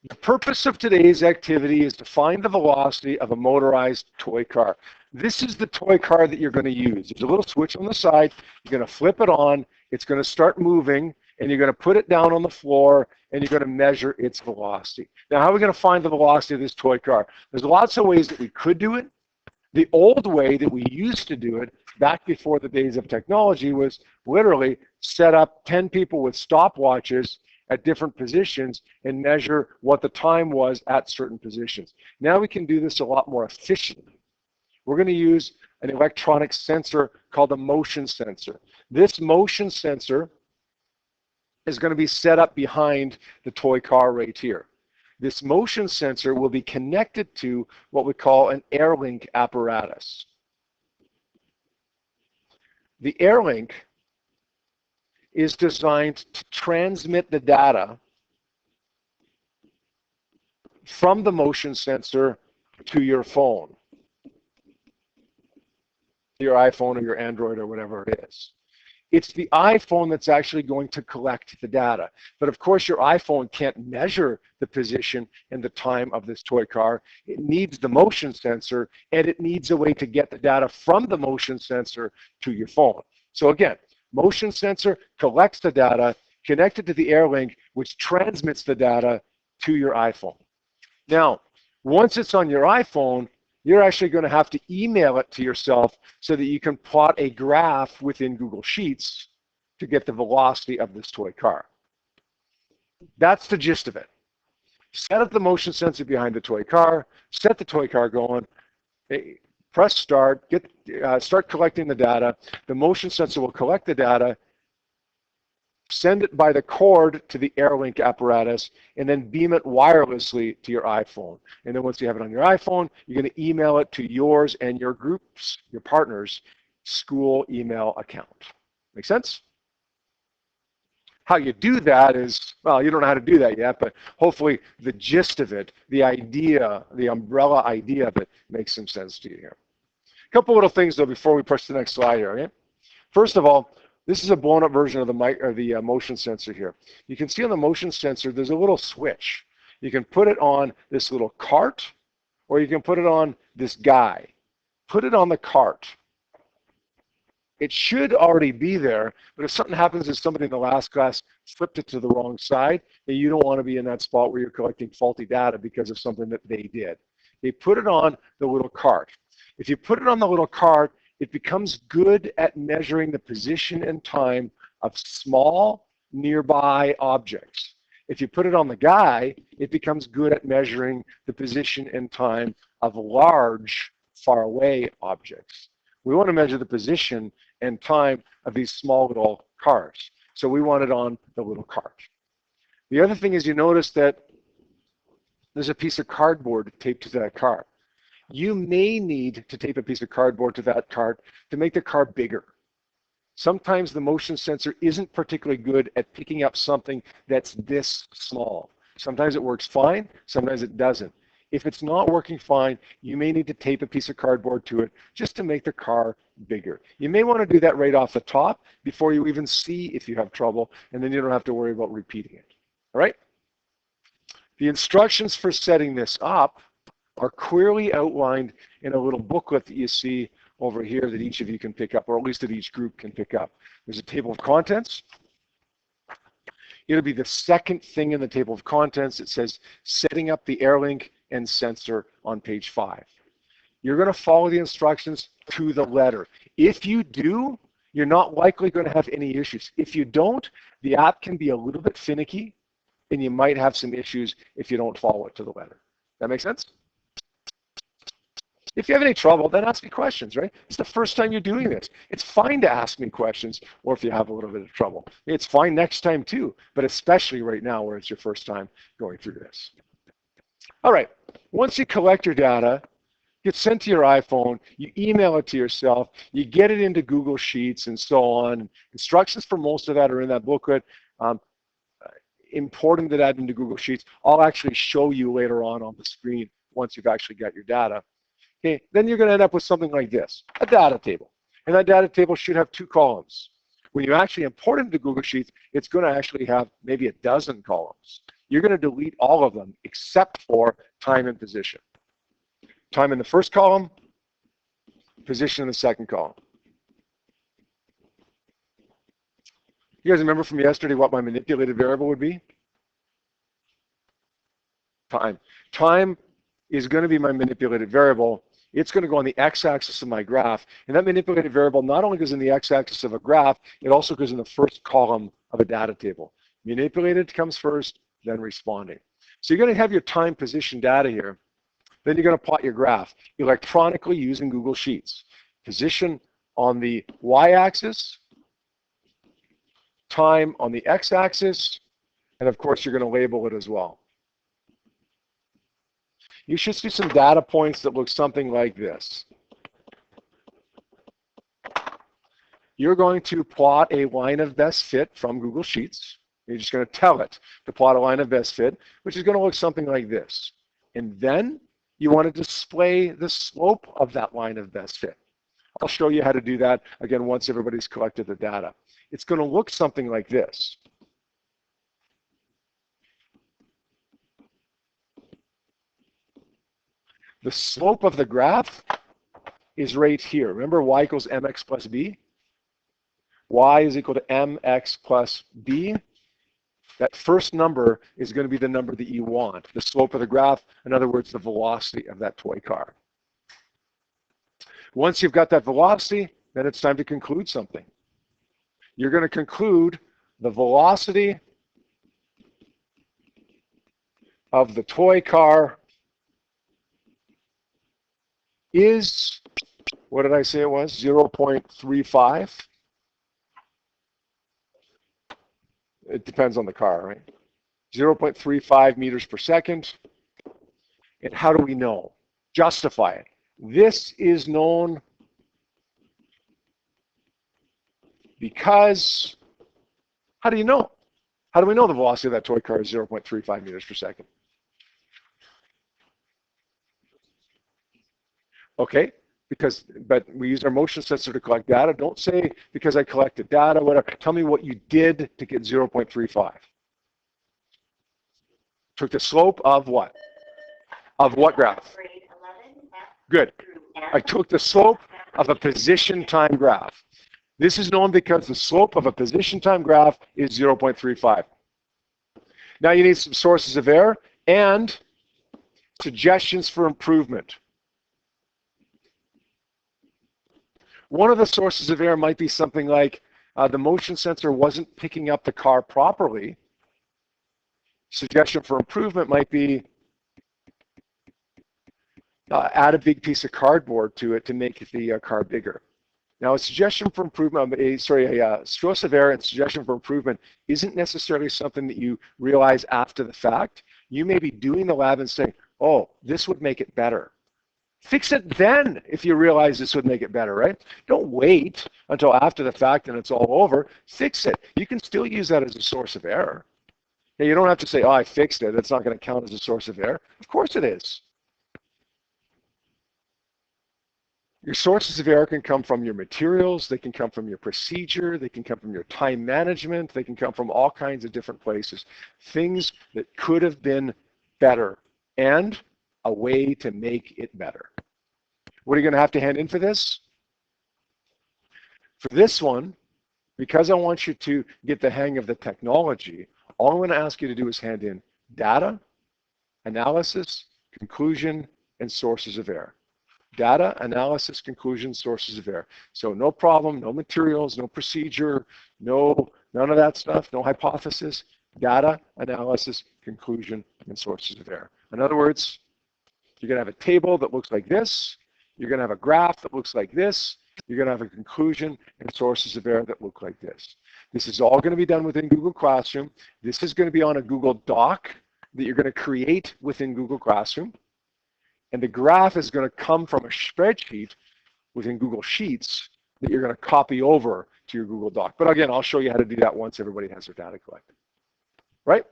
The purpose of today's activity is to find the velocity of a motorized toy car. This is the toy car that you're going to use. There's a little switch on the side. You're going to flip it on. It's going to start moving, and you're going to put it down on the floor, and you're going to measure its velocity. Now, how are we going to find the velocity of this toy car? There's lots of ways that we could do it. The old way that we used to do it, back before the days of technology, was literally set up 10 people with stopwatches at different positions and measure what the time was at certain positions. Now we can do this a lot more efficiently. We're going to use an electronic sensor called a motion sensor. This motion sensor is going to be set up behind the toy car right here. This motion sensor will be connected to what we call an AirLink apparatus. The AirLink is designed to transmit the data from the motion sensor to your phone, your iPhone or your Android or whatever it is. It's the iPhone that's actually going to collect the data. But of course, your iPhone can't measure the position and the time of this toy car. It needs the motion sensor, and it needs a way to get the data from the motion sensor to your phone. So again, motion sensor collects the data, connected to the AirLink, which transmits the data to your iPhone. Now, once it's on your iPhone, you're actually going to have to email it to yourself so that you can plot a graph within Google Sheets to get the velocity of this toy car. That's the gist of it. Set up the motion sensor behind the toy car, set the toy car going, press start, start collecting the data. The motion sensor will collect the data, send it by the cord to the AirLink apparatus, and then beam it wirelessly to your iPhone. And then once you have it on your iPhone, you're going to email it to yours and your group's, your partner's school email account. Make sense? How you do that is, well, you don't know how to do that yet, but hopefully the gist of it, the idea, the umbrella idea of it makes some sense to you here. A couple little things, though, before we push to the next slide here. Okay? First of all, this is a blown-up version of the motion sensor here. You can see on the motion sensor, there's a little switch. You can put it on this little cart, or you can put it on this guy. Put it on the cart. It should already be there, but if something happens and somebody in the last class flipped it to the wrong side, then you don't want to be in that spot where you're collecting faulty data because of something that they did. They put it on the little cart. If you put it on the little cart, it becomes good at measuring the position and time of small, nearby objects. If you put it on the guy, it becomes good at measuring the position and time of large, far-away objects. We want to measure the position and time of these small little cars. So we want it on the little cart. The other thing is you notice that there's a piece of cardboard taped to that car. You may need to tape a piece of cardboard to that cart to make the car bigger. Sometimes the motion sensor isn't particularly good at picking up something that's this small. Sometimes it works fine, sometimes it doesn't. If it's not working fine, you may need to tape a piece of cardboard to it just to make the car bigger. You may want to do that right off the top before you even see if you have trouble, and then you don't have to worry about repeating it. All right? The instructions for setting this up are clearly outlined in a little booklet that you see over here that each of you can pick up, or at least that each group can pick up. There's a table of contents. It'll be the second thing in the table of contents. It says setting up the AirLink and sensor on page 5. You're going to follow the instructions to the letter. If you do, you're not likely going to have any issues. If you don't, the app can be a little bit finicky, and you might have some issues if you don't follow it to the letter. That make sense? If you have any trouble, then ask me questions, right? It's the first time you're doing this. It's fine to ask me questions, or if you have a little bit of trouble. It's fine next time too, but especially right now where it's your first time going through this. All right, once you collect your data, it's sent to your iPhone, you email it to yourself, you get it into Google Sheets and so on. Instructions for most of that are in that booklet. Importing the data into Google Sheets, I'll actually show you later on the screen once you've actually got your data. Okay, then you're going to end up with something like this, a data table. And that data table should have 2 columns. When you actually import it into Google Sheets, it's going to actually have maybe a dozen columns. You're going to delete all of them except for time and position. Time in the first column, position in the second column. You guys remember from yesterday what my manipulated variable would be? Time. Time is going to be my manipulated variable. It's going to go on the x-axis of my graph. And that manipulated variable not only goes in the x-axis of a graph, it also goes in the first column of a data table. Manipulated comes first, then responding. So you're going to have your time position data here. Then you're going to plot your graph electronically using Google Sheets. Position on the y-axis, time on the x-axis, and of course you're going to label it as well. You should see some data points that look something like this. You're going to plot a line of best fit from Google Sheets. You're just going to tell it to plot a line of best fit, which is going to look something like this. And then you want to display the slope of that line of best fit. I'll show you how to do that, again, once everybody's collected the data. It's going to look something like this. The slope of the graph is right here. Remember, y equals mx plus b? Y is equal to mx plus b. That first number is going to be the number that you want, the slope of the graph, in other words, the velocity of that toy car. Once you've got that velocity, then it's time to conclude something. You're going to conclude the velocity of the toy car is, what did I say it was? 0.35. It depends on the car, right? 0.35 meters per second. And how do we know? Justify it. This is known because, how do you know? How do we know the velocity of that toy car is 0.35 meters per second? Okay, but we use our motion sensor to collect data. Don't say because I collected data, whatever. Tell me what you did to get 0.35. Took the slope of what? Of what graph? Good. I took the slope of a position time graph. This is known because the slope of a position time graph is 0.35. Now you need some sources of error and suggestions for improvement. One of the sources of error might be something like the motion sensor wasn't picking up the car properly. Suggestion for improvement might be add a big piece of cardboard to it to make the car bigger. Now, a suggestion for improvement, a source of error and suggestion for improvement isn't necessarily something that you realize after the fact. You may be doing the lab and saying, oh, this would make it better. Fix it then if you realize this would make it better, right? Don't wait until after the fact and it's all over. Fix it. You can still use that as a source of error. Now, you don't have to say, oh, I fixed it. That's not going to count as a source of error. Of course it is. Your sources of error can come from your materials. They can come from your procedure. They can come from your time management. They can come from all kinds of different places. Things that could have been better and a way to make it better. What are you going to have to hand in for this? For this one, because I want you to get the hang of the technology, all I'm going to ask you to do is hand in data, analysis, conclusion, and sources of error. Data, analysis, conclusion, sources of error. So no problem, no materials, no procedure, none of that stuff, no hypothesis. Data, analysis, conclusion, and sources of error. In other words, you're going to have a table that looks like this. You're going to have a graph that looks like this. You're going to have a conclusion and sources of error that look like this. This is all going to be done within Google Classroom. This is going to be on a Google Doc that you're going to create within Google Classroom. And the graph is going to come from a spreadsheet within Google Sheets that you're going to copy over to your Google Doc. But again, I'll show you how to do that once everybody has their data collected. Right?